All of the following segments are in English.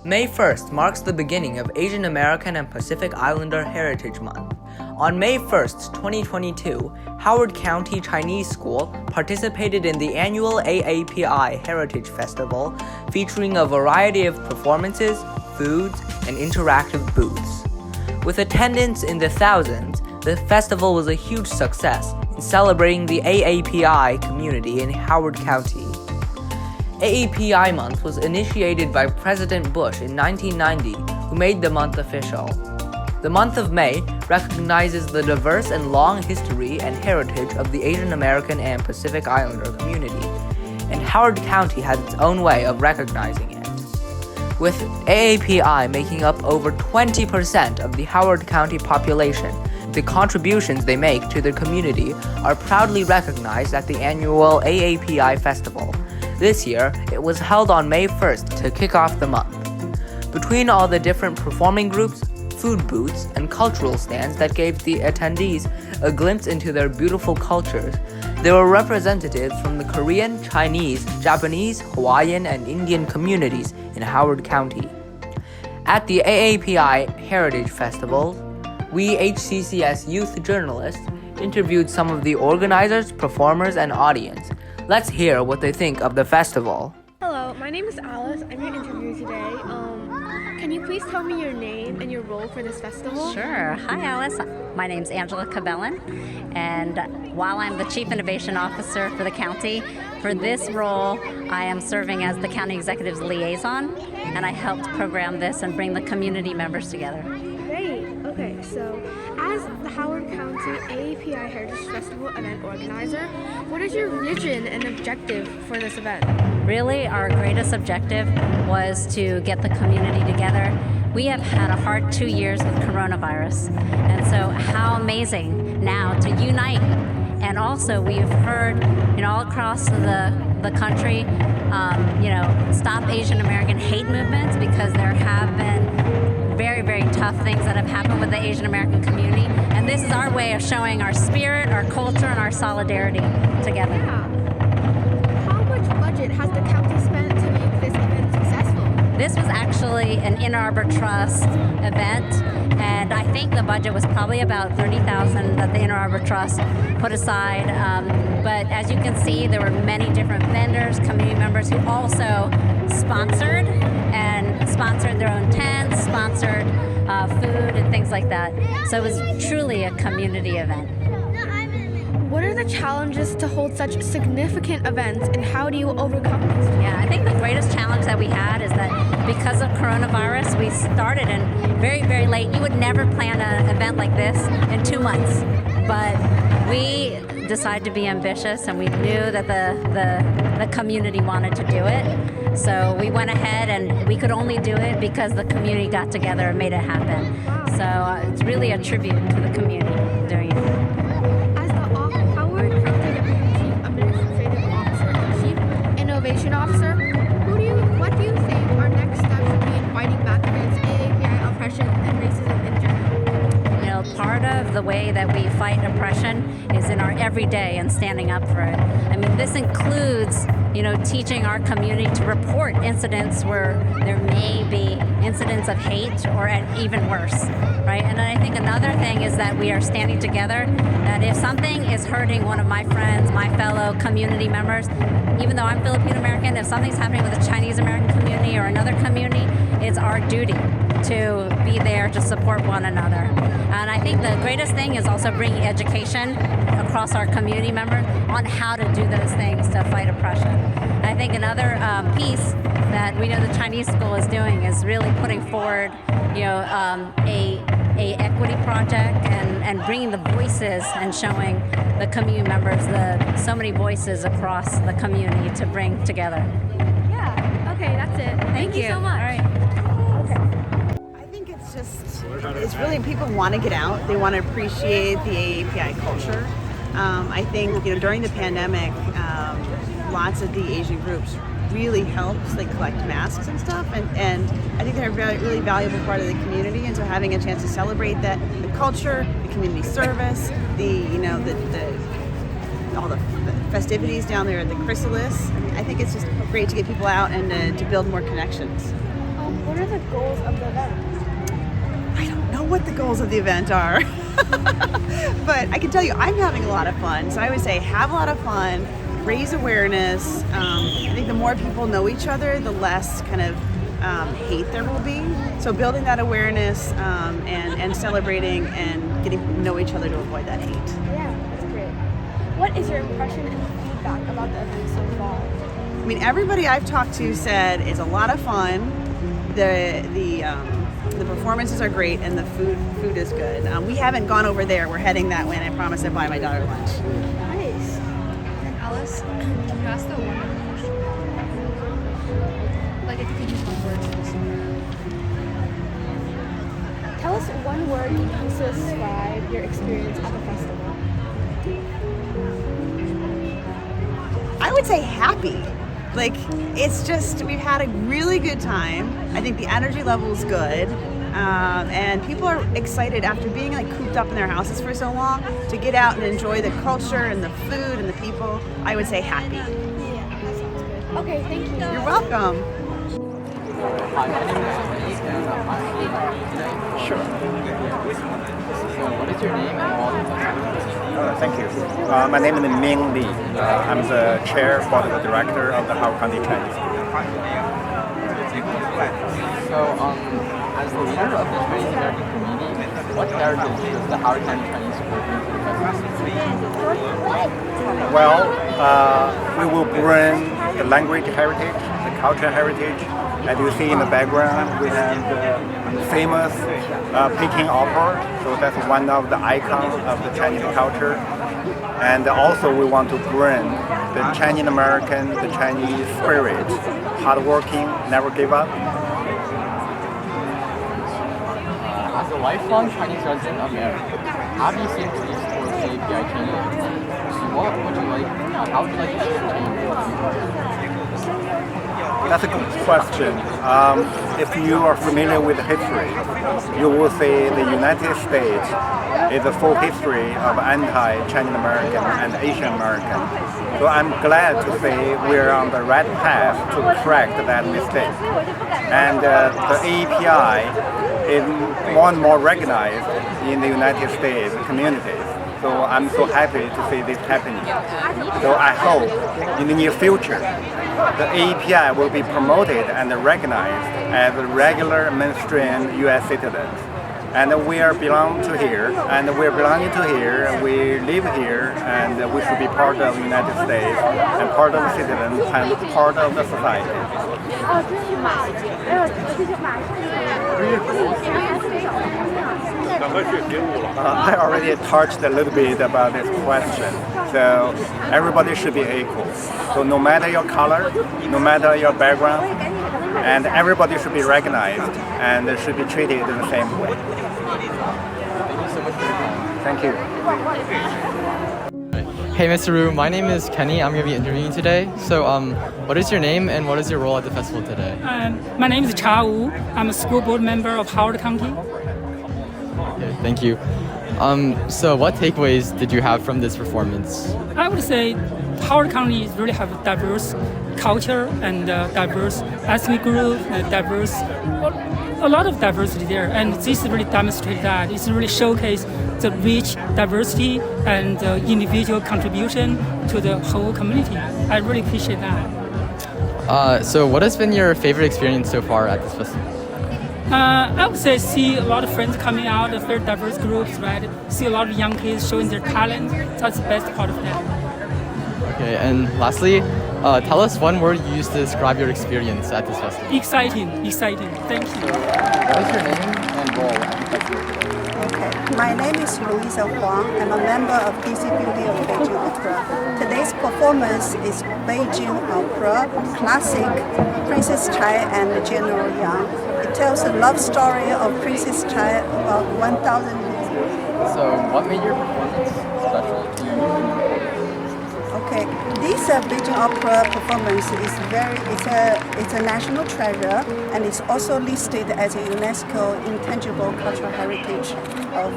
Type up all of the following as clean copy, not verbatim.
May 1st marks the beginning of Asian American and Pacific Islander Heritage Month. On May 1st, 2022, Howard County Chinese School participated in the annual AAPI Heritage Festival, featuring a variety of performances, foods, and interactive booths. With attendance in the thousands, the festival was a huge success in celebrating the AAPI community in Howard County. AAPI Month was initiated by President Bush in 1990, who made the month official. The month of May recognizes the diverse and long history and heritage of the Asian American and Pacific Islander community, and Howard County has its own way of recognizing it. With AAPI making up over 20% of the Howard County population, the contributions they make to the community are proudly recognized at the annual AAPI Festival. This year, it was held on May 1st to kick off the month. Between all the different performing groups, food booths, and cultural stands that gave the attendees a glimpse into their beautiful cultures, there were representatives from the Korean, Chinese, Japanese, Hawaiian, and Indian communities in Howard County. At the AAPI Heritage Festival, we HCCS youth journalists interviewed some of the organizers, performers, and audience. Let's hear what they think of the festival. Hello, my name is Alice. I'm your interviewer today. Can you please tell me your name and your role for this festival? Sure. Hi, Alice. My name's Angela Cabellin, and while I'm the Chief Innovation Officer for the county, for this role, I am serving as the County Executive's liaison, and I helped program this and bring the community members together. Great. Okay, so as the Howard County AAPI Heritage Festival event organizer, what is your vision and objective for this event? Really, our greatest objective was to get the community together. We have had a hard 2 years with coronavirus, and so how amazing now to unite. And also, we've heard, all across the country, stop Asian American hate movements, because there have been very, very tough things that have happened with the Asian American community. And this is our way of showing our spirit, our culture, and our solidarity together. Yeah. How much budget has the county spent to make this event successful? This was actually an Ann Arbor Trust event, and I think the budget was probably about $30,000 that the Ann Arbor Trust put aside. But as you can see, there were many different vendors, community members who also sponsored their own tents, sponsored food and things like that. So it was truly a community event. What are the challenges to hold such significant events, and how do you overcome these? Yeah, I think the greatest challenge that we had is that because of coronavirus, we started in very, very late. You would never plan an event like this in 2 months, but we decided to be ambitious, and we knew that the community wanted to do it. So we went ahead, and we could only do it because the community got together and made it happen. So it's really a tribute to the community doing it. As the Howard County Deputy Chief Administrative Officer and Chief Innovation Officer, what do you think our next steps should be in fighting back against AAPI oppression and racism in general? Part of the way that we fight oppression is in our everyday and standing up for it. I mean, this includes, teaching our community to report incidents where there may be incidents of hate or even worse, right? And I think another thing is that we are standing together, that if something is hurting one of my friends, my fellow community members, even though I'm Filipino American, if something's happening with the Chinese American community or another community, it's our duty to be there to support one another. And I think the greatest thing is also bringing education across our community members on how to do those things to fight oppression. And I think another piece that we know the Chinese school is doing is really putting forward, a equity project and bringing the voices and showing the community members so many voices across the community to bring together. Yeah. Okay, that's it. Thank you so much. All right. It's really, people want to get out. They want to appreciate the AAPI culture. I think, during the pandemic, lots of the Asian groups really helped collect masks and stuff, and I think they're a really valuable part of the community. And so having a chance to celebrate that, the culture, the community service, all the festivities down there at the Chrysalis. I think it's just great to get people out and to build more connections. What are the goals of the event? I don't know what the goals of the event are, but I can tell you I'm having a lot of fun. So I would say have a lot of fun, raise awareness. I think the more people know each other, the less kind of hate there will be. So building that awareness and celebrating and getting to know each other to avoid that hate. Yeah, that's great. What is your impression and feedback about the event so far? I mean, everybody I've talked to said it's a lot of fun. The performances are great and the food is good. We haven't gone over there. We're heading that way, and I promise to buy my daughter lunch. Nice. And Alice, can you ask the one question? Like if you could use one word to describe. Tell us one word you use to describe your experience at the festival. I would say happy. Like, it's just, we've had a really good time. I think the energy level is good. And people are excited after being like cooped up in their houses for so long to get out and enjoy the culture and the food and the people. I would say happy. Yeah, that sounds good. Okay, thank you. You're welcome. Hi, my name is Kenneth, and I'm here today. Sure. So, what is your name and all the Thank you. My name is Ming Li. I'm the chair for the director of the Howard County Chinese School. So, as the leader of the Chinese American community, what heritage does the Howard County Chinese School bring to the festival? Well, we will bring the language heritage, the cultural heritage. As you see in the background, we have the famous Peking opera. So that's one of the icons of the Chinese culture. And also we want to bring the Chinese American, the Chinese spirit, hardworking, never give up. As a lifelong Chinese resident of America, how do you see these towards the API changing? What would you like? How would you like to see it change? That's a good question. If you are familiar with history, you will see the United States is a full history of anti-Chinese American and Asian American. So I'm glad to say we're on the right path to correct that mistake. And the AAPI is more and more recognized in the United States communities. So I'm so happy to see this happening. So I hope in the near future, the AAPI will be promoted and recognized as regular mainstream U.S. citizens. And we are belong to here, and we're belonging to here, we live here, and we should be part of the United States, and part of the citizens, and part of the society. I already touched a little bit about this question. So everybody should be equal. So no matter your color, no matter your background, and everybody should be recognized and should be treated in the same way. Thank you so much for your time. Thank you. Hey Mr. Ru, my name is Kenny. I'm going to be interviewing today. So what is your name and what is your role at the festival today? My name is Cha Wu. I'm a school board member of Howard County. Okay, thank you. So what takeaways did you have from this performance? I would say Howard County really have a diverse culture and diverse ethnic group, a lot of diversity there. And this really demonstrates that. It's really showcased the rich diversity and individual contribution to the whole community. I really appreciate that. So what has been your favorite experience so far at this festival? I would say see a lot of friends coming out of very diverse groups, right? See a lot of young kids showing their talent. That's the best part of that. Okay, and lastly, tell us one word you used to describe your experience at this festival. Exciting. Thank you. What is your name and role at the festival? Okay, my name is Louisa Wang. I'm a member of DC Beauty of Beijing Opera. Today's performance is Beijing Opera, classic Princess Chai and General Yang. It tells the love story of Princess Chai about 1,000 years ago. So, what made your performance special to you? Okay, this Beijing Opera performance is it's a national treasure, and it's also listed as a UNESCO intangible cultural heritage of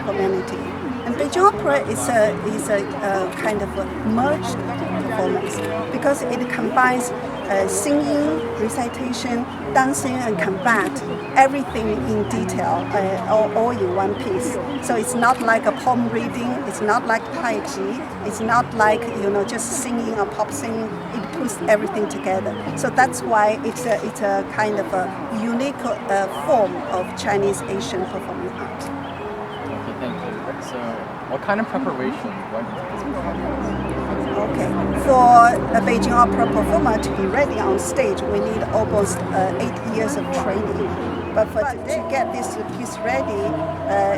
humanity. And Beijing Opera is a kind of a merged performance because it combines singing, recitation, dancing, and combat, everything in detail, all in one piece. So it's not like a poem reading, it's not like Tai Chi, it's not like just singing or pop singing. It puts everything together. So that's why it's a kind of a unique form of Chinese Asian performing art. Okay, thank you. So, what kind of preparation went into this performance? Okay, for a Beijing opera performer to be ready on stage, we need almost 8 years of training. But to get this piece ready,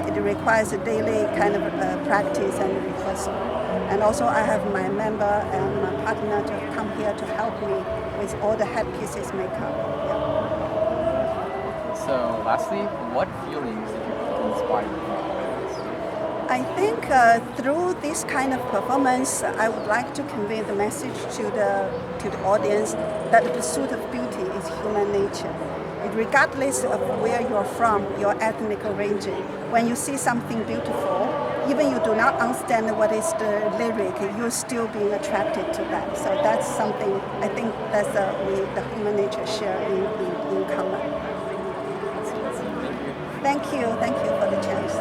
it requires a daily kind of practice and rehearsal. And also I have my member and my partner to come here to help me with all the headpieces makeup. Yeah. So, lastly, what feelings did you hope to inspire you? I think through this kind of performance, I would like to convey the message to the audience that the pursuit of beauty is human nature. Regardless of where you're from, your ethnic origin, when you see something beautiful, even you do not understand what is the lyric, you're still being attracted to that. So that's something I think that's the human nature share in common. Thank you for the chance.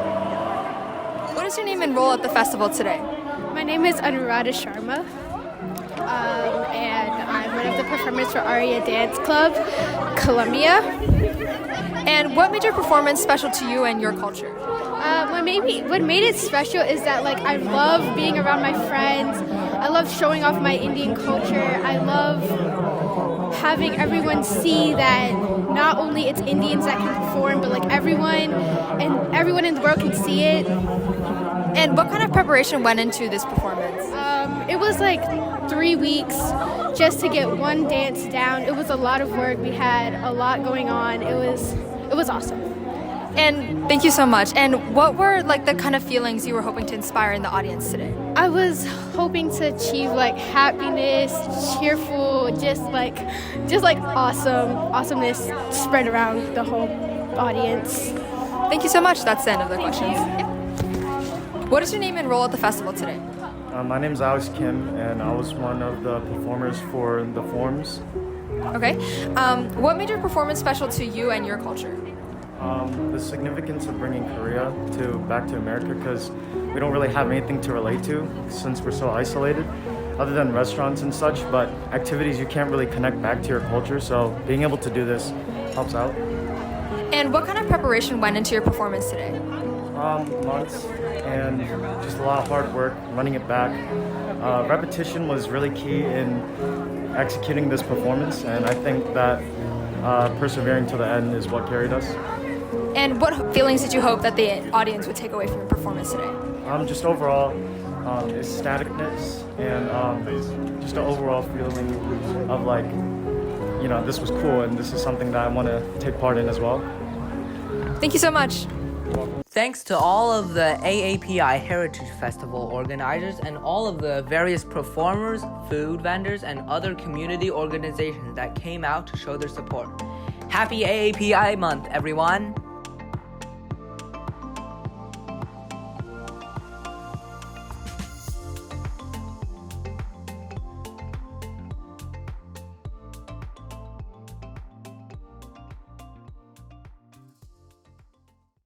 What is your name and role at the festival today? My name is Anuradha Sharma, and I'm one of the performers for Aria Dance Club, Columbia. And what made your performance special to you and your culture? What made it special is that I love being around my friends. I love showing off my Indian culture. I love having everyone see that not only it's Indians that can perform, but everyone in the world can see it. And what kind of preparation went into this performance? It was 3 weeks just to get one dance down. It was a lot of work. We had a lot going on. It was awesome. And thank you so much. And what were the kind of feelings you were hoping to inspire in the audience today? I was hoping to achieve happiness, cheerful, just awesomeness spread around the whole audience. Thank you so much. That's the end of the questions. What is your name and role at the festival today? My name is Alex Kim, and I was one of the performers for the forms. Okay. What made your performance special to you and your culture? The significance of bringing Korea back to America, because we don't really have anything to relate to since we're so isolated, other than restaurants and such, but activities you can't really connect back to your culture, so being able to do this helps out. And what kind of preparation went into your performance today? Months, and just a lot of hard work, running it back. Repetition was really key in executing this performance, and I think that persevering to the end is what carried us. And what feelings did you hope that the audience would take away from your performance today? Just overall, ecstaticness and just an overall feeling of this was cool and this is something that I want to take part in as well. Thank you so much. Thanks to all of the AAPI Heritage Festival organizers and all of the various performers, food vendors, and other community organizations that came out to show their support. Happy AAPI month, everyone!